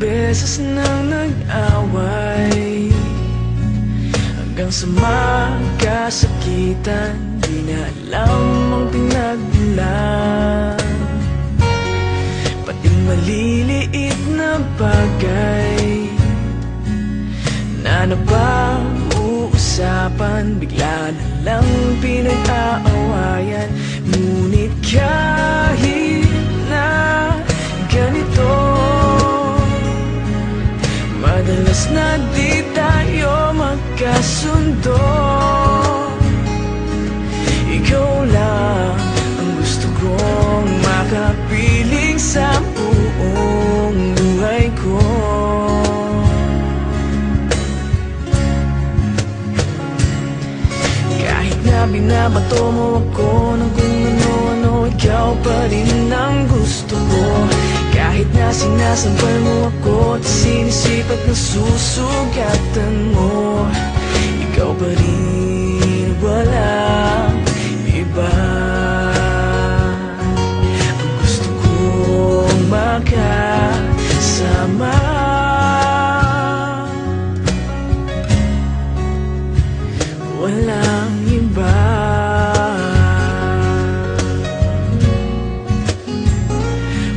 beses nang nag-away, hanggang sa magkasakitan. Di na alam ang pinagmulan, pati maliliit na bagay na napag-uusapan, bigla na lang pinag-aawayan. Ngunit kahit na ganito, madalas na di tayo magkasundo. Ikaw lang ang gusto kong makapiling sa buong buhay ko. Kahit na binabato mo ako ng kung ano-ano, ikaw pa rin ang gusto ko. Kahit na sinasampal mo ako at sinisip at nasusugatan mo, ikaw pa rin, walang iba. Ang gusto kong makasama, walang iba.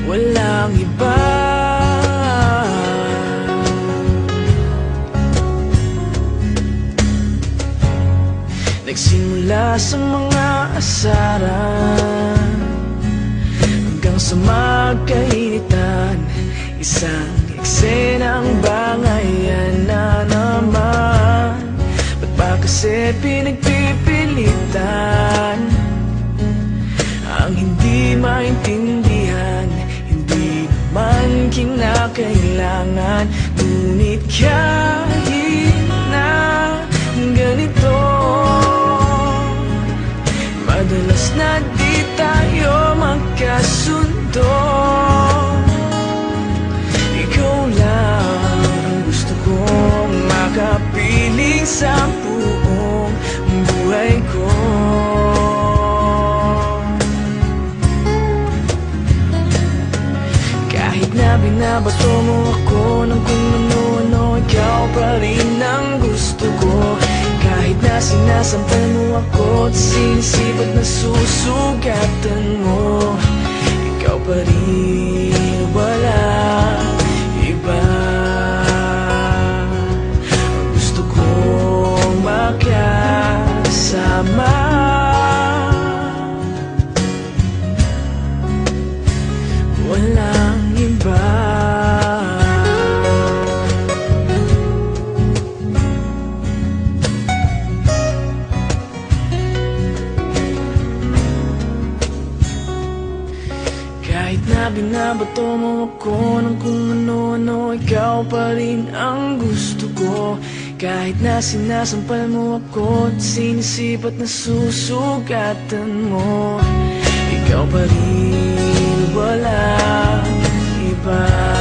Walang iba. Nagsimula sa mga asaran hanggang sa magkainitan, isang eksenang bangayan na naman. Ba't ba kasi pinagpipilitan ang hindi maintindihan? Hindi naman kinakailangan. Ngunit kahit na ganito, madalas na di tayo magkasundo. Ikaw lang ang gusto kong makapiling sa buong buhay ko. Kahit na binabato mo ako ng kung ano-ano, ikaw pa rin ang gusto ko. Kahit na sinasampal mo ako at sinisip at nasusugatan mo, ikaw pa rin, walang iba. Ang gusto kong makasama, walang iba. Kahit na binabato mo ako ng kung ano-ano, ikaw pa rin ang gusto ko. Kahit na sinasampal mo ako at sinisip at nasusugatan mo, ikaw pa rin, walang iba.